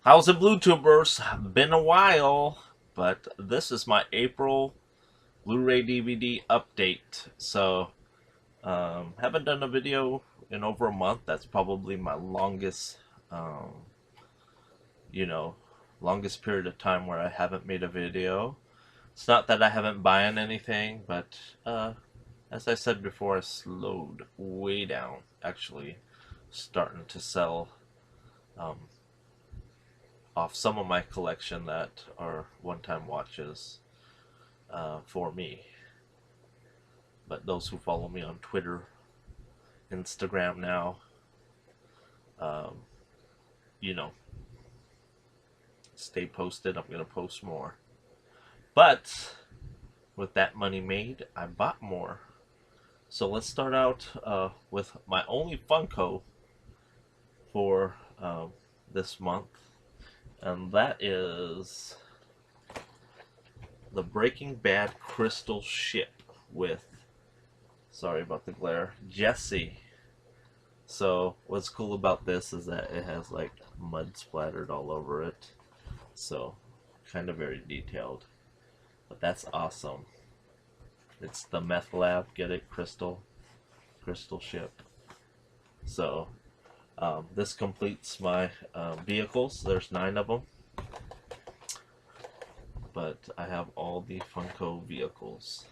How's it, Bluetubers? Been a while, but this is my April Blu-ray DVD update. So, haven't done a video in over a month. That's probably my longest, um, you know, longest period of time where I haven't made a video. It's not that I haven't buying anything, but as I said before, I slowed way down. Actually, starting to sell um, off some of my collection that are one-time watches for me. But those who follow me on Twitter, Instagram now, um, you know, stay posted. I'm gonna post more. But with that money made, I bought more. So let's start out with my only Funko for this month, and that is the Breaking Bad crystal ship with, sorry about the glare, Jesse. So what's cool about this is that it has like mud splattered all over it. So kind of very detailed. But that's awesome. It's the meth lab, get it? Crystal ship. So this completes my vehicles. There's 9 of them. But I have all the Funko vehicles.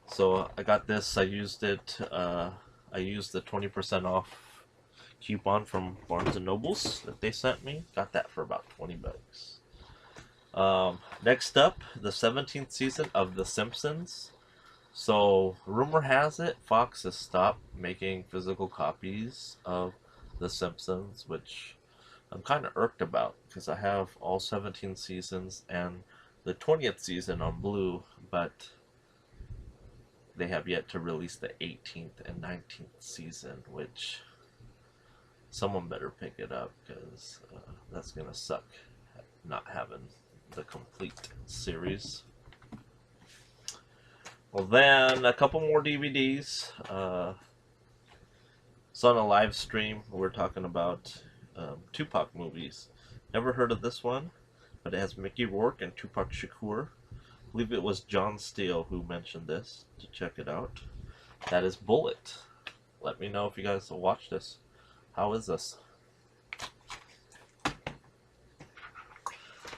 So I got this. I used it. I used the 20% off coupon from Barnes and Nobles that they sent me. Got that for about 20 bucks. Next up, the 17th season of The Simpsons. So rumor has it Fox has stopped making physical copies of The Simpsons, which I'm kind of irked about because I have all 17 seasons and the 20th season on Blue, but they have yet to release the 18th and 19th season, which someone better pick it up because that's gonna suck not having the complete series. Well, then a couple more DVDs. It's on a live stream. We're talking about Tupac movies. Never heard of this one, but it has Mickey Rourke and Tupac Shakur. I believe it was John Steele who mentioned this to check it out. That is Bullet. Let me know if you guys will watch this. How is this?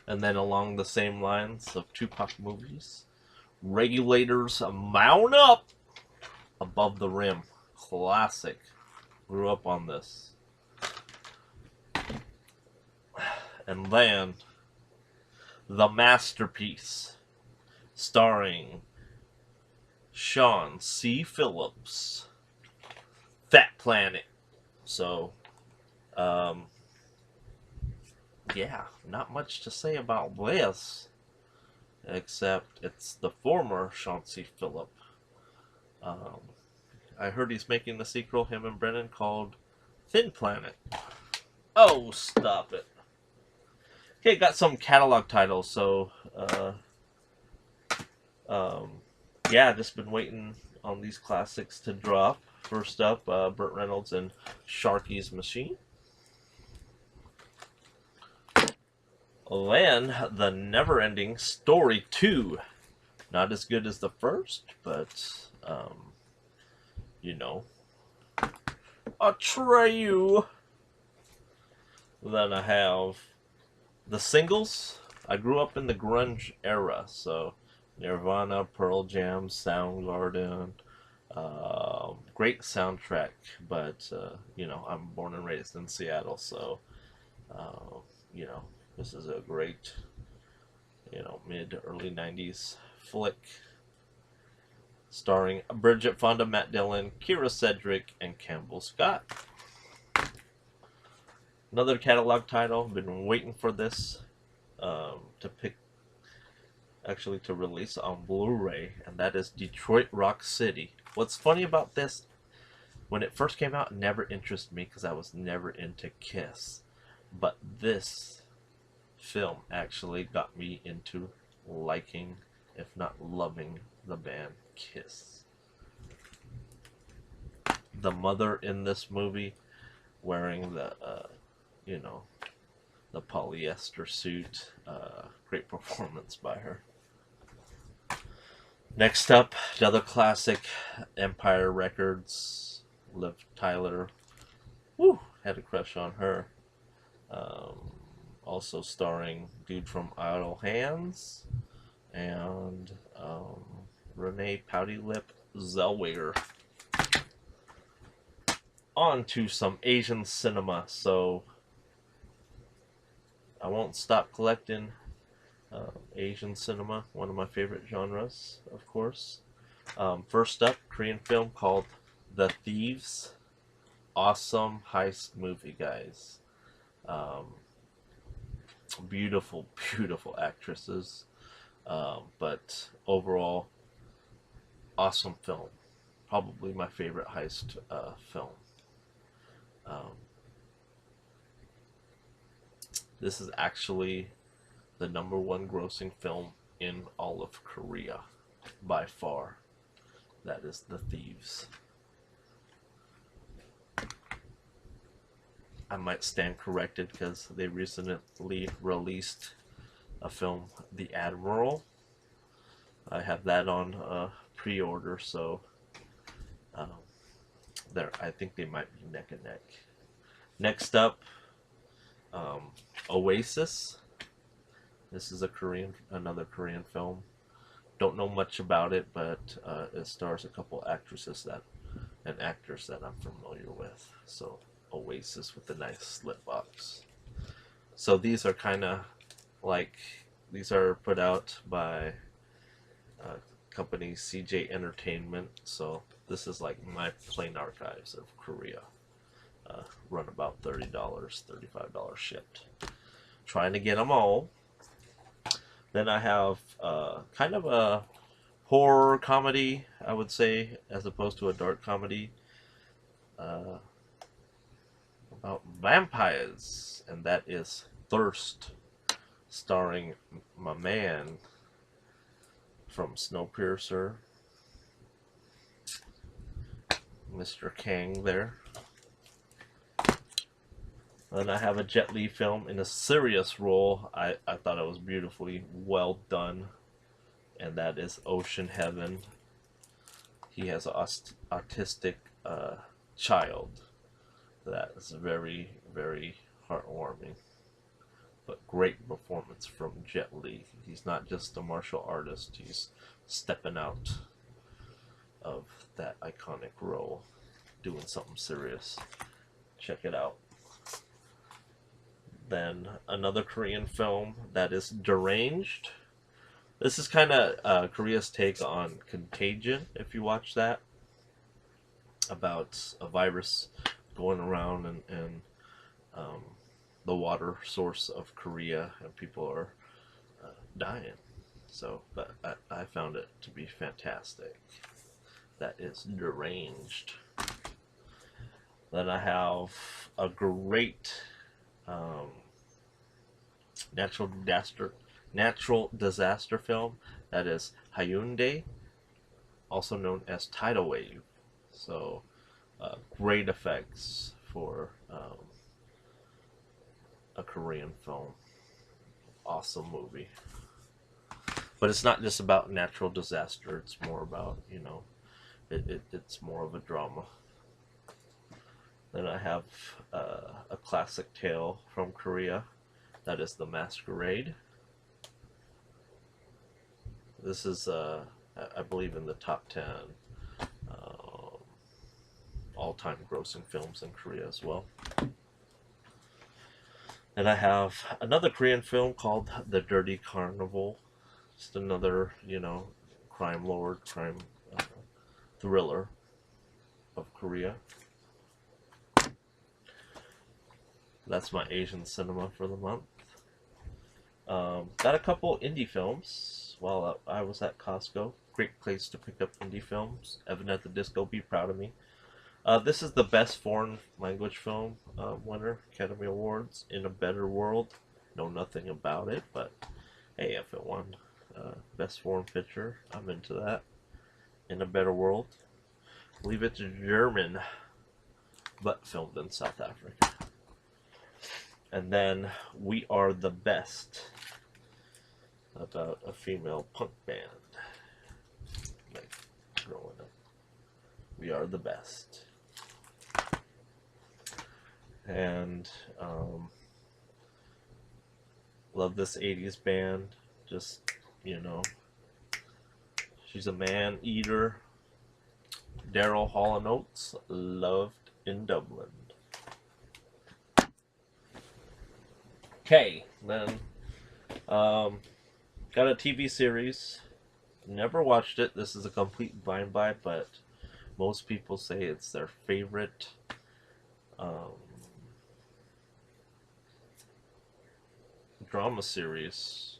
And then along the same lines of Tupac movies, Regulators Mount Up Above the Rim. Classic. Grew up on this. And then The Masterpiece, starring Sean C. Phillips, Fat Planet. So, yeah, not much to say about Bliss, except it's the former Sean C. Phillip. I heard he's making the sequel, him and Brennan, called Thin Planet. Oh, stop it. Okay, got some catalog titles, so, yeah, just been waiting on these classics to drop. First up, Burt Reynolds and Sharky's Machine. Then, The Never-Ending Story 2. Not as good as the first, but, you know, Atreyu. Then I have the singles. I grew up in the grunge era, so Nirvana, Pearl Jam, Soundgarden. Great soundtrack, but, you know, I'm born and raised in Seattle, so, you know, this is a great, you know, mid-early 90s flick starring Bridget Fonda, Matt Dillon, Kira Sedgwick, and Campbell Scott. Another catalog title. Been waiting for this to release on Blu-ray, and that is Detroit Rock City. What's funny about this, when it first came out, it never interested me because I was never into Kiss. But this film actually got me into liking, if not loving, the band Kiss. The mother in this movie wearing the, you know, the polyester suit. Great performance by her. Next up, another classic, Empire Records, Liv Tyler. Woo! Had a crush on her. Also starring dude from Idle Hands and Renee Pouty Lip Zellweger. On to some Asian cinema. So I won't stop collecting Asian cinema, one of my favorite genres, of course. First up, Korean film called The Thieves. Awesome heist movie, guys. Beautiful, beautiful actresses. But overall, awesome film. Probably my favorite heist film. This is actually the #1 grossing film in all of Korea, by far. That is The Thieves. I might stand corrected because they recently released a film, The Admiral. I have that on pre-order, so I think they might be neck and neck. Next up, Oasis. This is another Korean film. Don't know much about it, but it stars a couple actresses and actors that I'm familiar with. So Oasis with a nice slip box. So these are kind of like, these are put out by company CJ Entertainment. So this is like my plain archives of Korea. Run about $30, $35 shipped. Trying to get them all. Then I have kind of a horror comedy, I would say, as opposed to a dark comedy, about vampires, and that is Thirst, starring my man from Snowpiercer, Mr. Kang there. Then I have a Jet Li film in a serious role. I thought it was beautifully well done, and that is Ocean Heaven. He has an autistic child. That is very, very heartwarming. But great performance from Jet Li. He's not just a martial artist, he's stepping out of that iconic role, doing something serious. Check it out. Then another Korean film, that is Deranged. This is kind of Korea's take on Contagion, if you watch that, about a virus going around and the water source of Korea, and people are dying. So, but I found it to be fantastic. That is Deranged. Then I have a great natural disaster film, that is Hyundai, also known as Tidal Wave. So great effects for a Korean film. Awesome movie. But it's not just about natural disaster, it's more about, you know, it's more of a drama. Then I have a classic tale from Korea, that is The Masquerade. This is, I believe, in the top 10 all-time grossing films in Korea as well. And I have another Korean film called The Dirty Carnival. Just another, you know, crime thriller of Korea. That's my Asian cinema for the month. Got a couple indie films while I was at Costco. Great place to pick up indie films. Evan at the Disco, be proud of me. This is the best foreign language film winner, Academy Awards, In a Better World. Know nothing about it, but hey, if it won best foreign picture, I'm into that. In a Better World. I believe it's German, but filmed in South Africa. And then We Are the Best, about a female punk band. Like growing up. We Are the Best. And love this 80s band. Just, you know, she's a man eater. Daryl Hall & Oates, Loved in Dublin. Okay, then got a TV series. Never watched it. This is a complete blind buy, but most people say it's their favorite drama series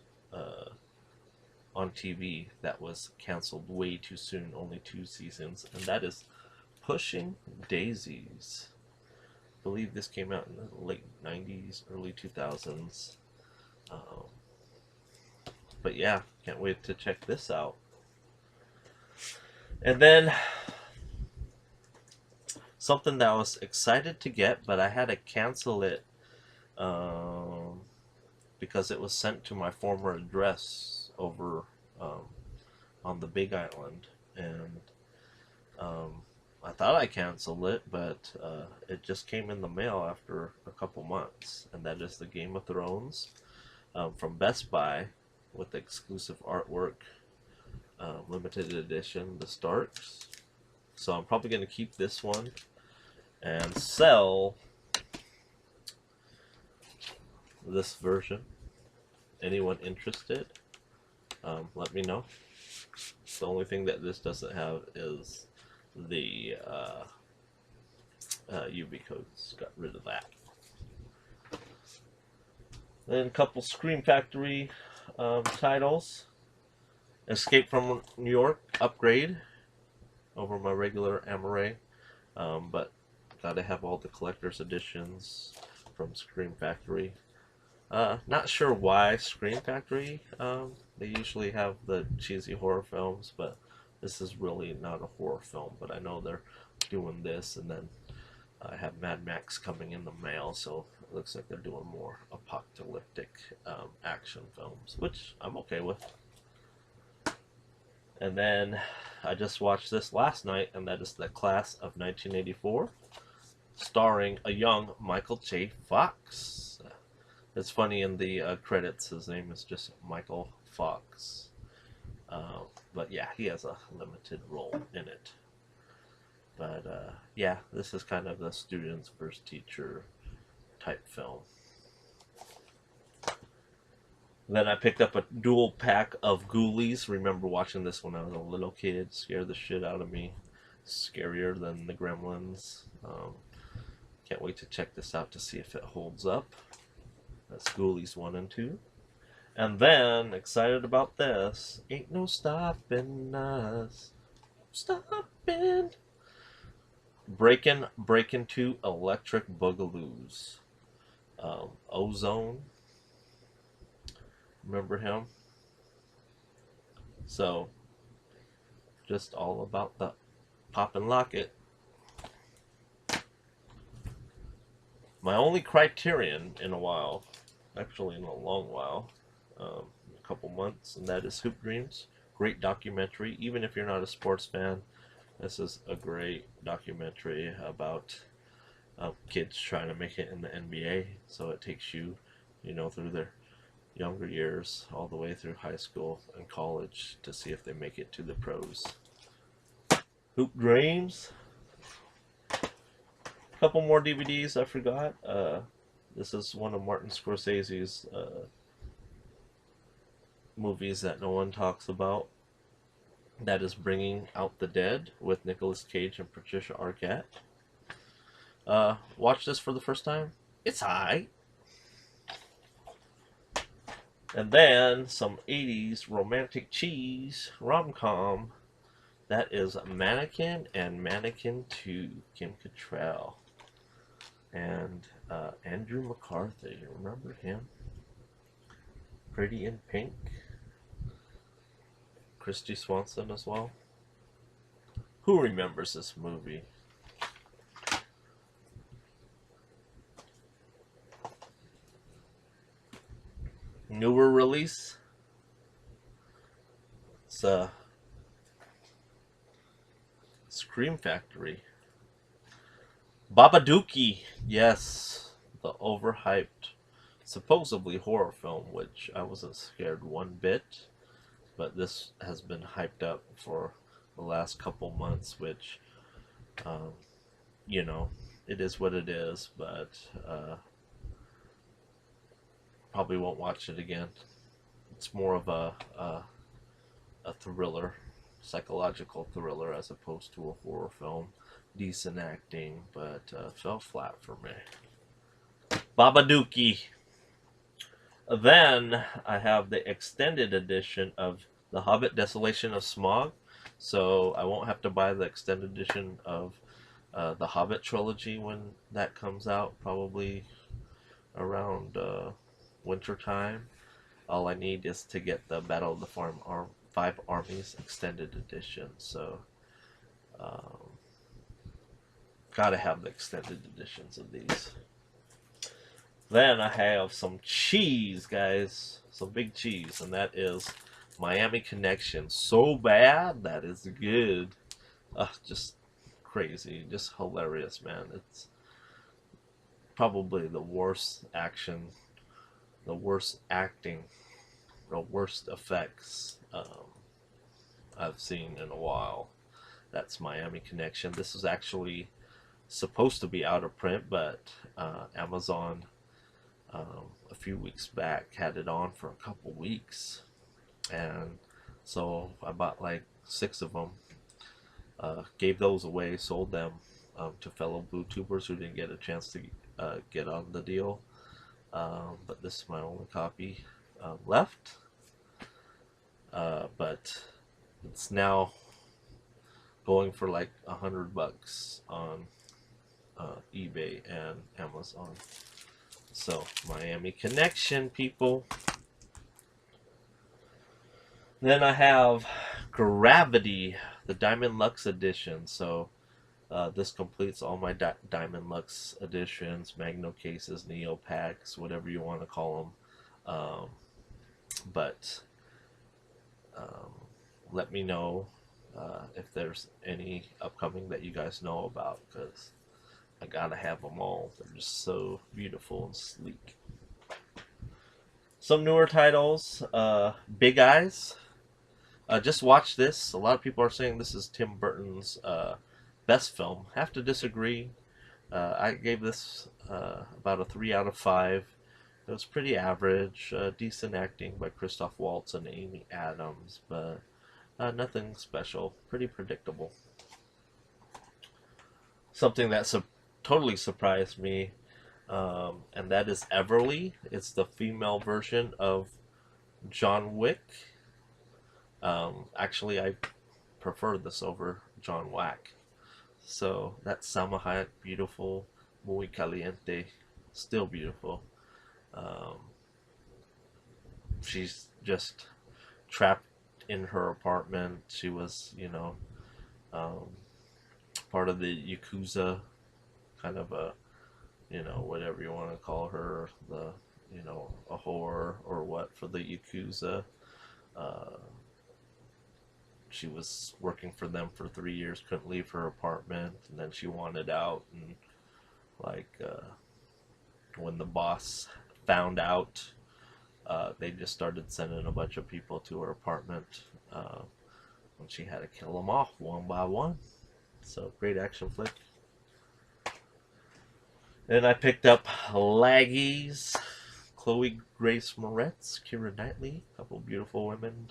on TV that was canceled way too soon, only 2 seasons, and that is Pushing Daisies. I believe this came out in the late 90s, early 2000s. But yeah, can't wait to check this out. And then something that I was excited to get, but I had to cancel it because it was sent to my former address over on the Big Island, and I thought I canceled it, but it just came in the mail after a couple months, and that is the Game of Thrones from Best Buy with exclusive artwork, limited edition, the Starks. So I'm probably going to keep this one and sell this version. Anyone interested, let me know. The only thing that this doesn't have is the UV codes. Got rid of that. Then a couple Scream Factory titles. Escape from New York, Upgrade, over my regular Amaray, but gotta have all the collector's editions from Scream Factory. Not sure why Scream Factory. They usually have the cheesy horror films, but this is really not a horror film. But I know they're doing this, and then I have Mad Max coming in the mail, so it looks like they're doing more apocalyptic action films, which I'm okay with. And then I just watched this last night, and that is The Class of 1984, starring a young Michael J. Fox. It's funny, in the credits, his name is just Michael Fox. But yeah, he has a limited role in it. But yeah, this is kind of the students versus teacher type film. Then I picked up a dual pack of Ghoulies. Remember watching this when I was a little kid. Scared the shit out of me. Scarier than the Gremlins. Can't wait to check this out to see if it holds up. That's Ghoulies 1 and 2. And then, excited about this. Ain't no stopping us. Stopping. Breakin' 2 Electric Boogaloos. Ozone. Remember him? So, just all about the pop and lock it. My only Criterion in a while, actually in a long while, a couple months, and that is Hoop Dreams. Great documentary. Even if you're not a sports fan, this is a great documentary about kids trying to make it in the NBA. So it takes you, you know, through their younger years all the way through high school and college to see if they make it to the pros. Hoop Dreams. A couple more DVDs I forgot. This is one of Martin Scorsese's movies that no one talks about. That is Bringing Out the Dead with Nicolas Cage and Patricia Arquette. Watch this for the first time. It's alright. And then some 80s romantic cheese rom-com. That is Mannequin and Mannequin 2, Kim Cattrall. And Andrew McCarthy, remember him? Pretty in Pink. Christy Swanson as well. Who remembers this movie? newer release. It's Scream Factory. Babadooki, yes, the overhyped, supposedly horror film, which I wasn't scared one bit, but this has been hyped up for the last couple months, which, um, you know, it is what it is, but probably won't watch it again. It's more of a thriller, psychological thriller, as opposed to a horror film. Decent acting, but fell flat for me. Babadooki. Then I have the extended edition of The Hobbit: Desolation of Smaug, so I won't have to buy the extended edition of the Hobbit trilogy when that comes out, probably around winter time. All I need is to get the Battle of the Five Armies extended edition, so gotta have the extended editions of these. Then I have some cheese, guys. Some big cheese, and that is Miami Connection. So bad that is good. Just crazy, just hilarious, man. It's probably the worst action, the worst acting, the worst effects I've seen in a while. That's Miami Connection. This is actually supposed to be out of print, but Amazon a few weeks back had it on for a couple weeks, and so I bought like 6 of them, gave those away, sold them to fellow BlueTubers who didn't get a chance to get on the deal, but this is my only copy left, but it's now going for like $100 on eBay and Amazon. So, Miami Connection, people. Then I have Gravity, the Diamond Lux edition. So, this completes all my Diamond Lux editions, Magno cases, Neo packs, whatever you want to call them. But let me know if there's any upcoming that you guys know about, because I gotta have them all. They're just so beautiful and sleek. Some newer titles. Big Eyes. Just watch this. A lot of people are saying this is Tim Burton's best film. Have to disagree. I gave this about a 3 out of 5. It was pretty average. Decent acting by Christoph Waltz and Amy Adams, but nothing special. Pretty predictable. Something that's totally surprised me, and that is Everly. It's the female version of John Wick. Actually, I prefer this over John Wick. So that's Salma Hayek, beautiful, muy caliente, still beautiful. She's just trapped in her apartment. She was, part of the Yakuza, kind of a, whatever you want to call her, the, a whore or what for the Yakuza. She was working for them for 3 years, couldn't leave her apartment, and then she wanted out, and when the boss found out, they just started sending a bunch of people to her apartment, and she had to kill them off one by one. So, great action flick. Then I picked up Laggies, Chloe Grace Moretz, Keira Knightley, a couple beautiful women.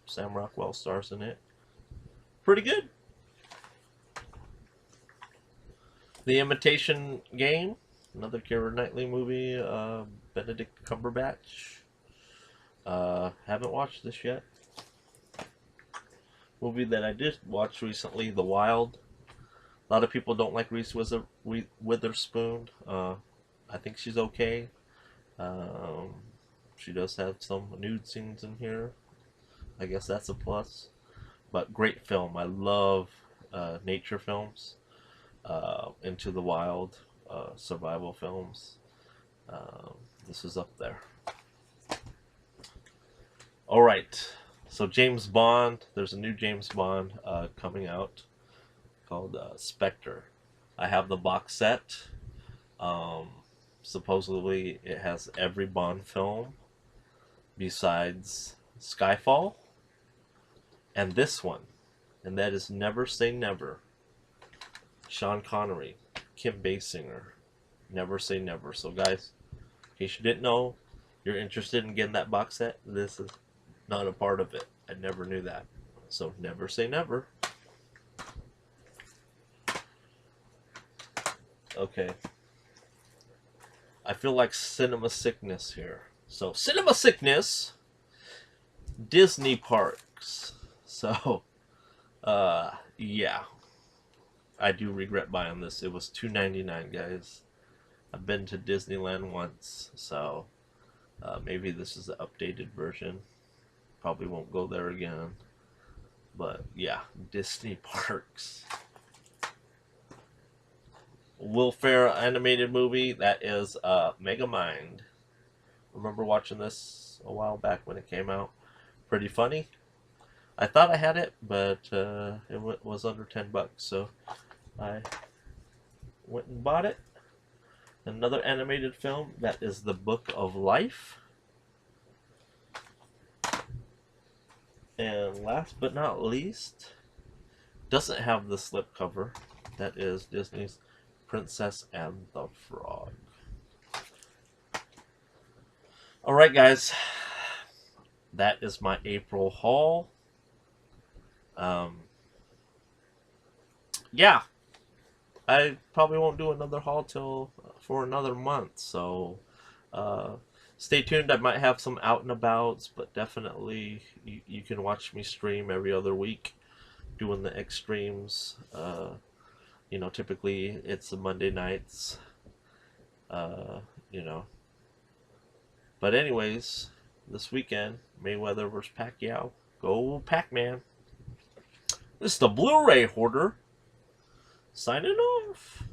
Sam Rockwell stars in it. Pretty good. The Imitation Game, another Keira Knightley movie. Benedict Cumberbatch. Haven't watched this yet. Movie that I did watch recently, The Wild. A lot of people don't like Reese Witherspoon. I think she's okay. She does have some nude scenes in here. I guess that's a plus. But great film. I love nature films. Into the Wild, survival films. This is up there. All right. So James Bond, there's a new James Bond coming out called Spectre. I have the box set. Um, Supposedly it has every Bond film besides Skyfall and this one, and that is Never Say Never. Sean Connery, Kim Basinger, Never Say Never. So guys, in case you didn't know, you're interested in getting that box set, this is not a part of it. I never knew that. So never say never. Okay. I feel like cinema sickness here. So cinema sickness, Disney parks. So yeah. I do regret buying this. It was $2.99, guys. I've been to Disneyland once, so maybe this is the updated version. Probably won't go there again. But yeah, Disney parks. Willfair animated movie, that is Megamind. Remember watching this a while back when it came out. Pretty funny. I thought I had it, but it was under $10, so I went and bought it. Another animated film, that is The Book of Life. And last but not least, doesn't have the slipcover, that is Disney's Princess and the Frog. Alright guys, that is my April haul. Yeah, I probably won't do another haul till for another month, so stay tuned. I might have some out and abouts, but definitely you can watch me stream every other week doing the extremes. You know, typically it's the Monday nights, you know. But anyways, this weekend, Mayweather versus Pacquiao. Go Pac-Man. This is the Blu-ray hoarder signing off.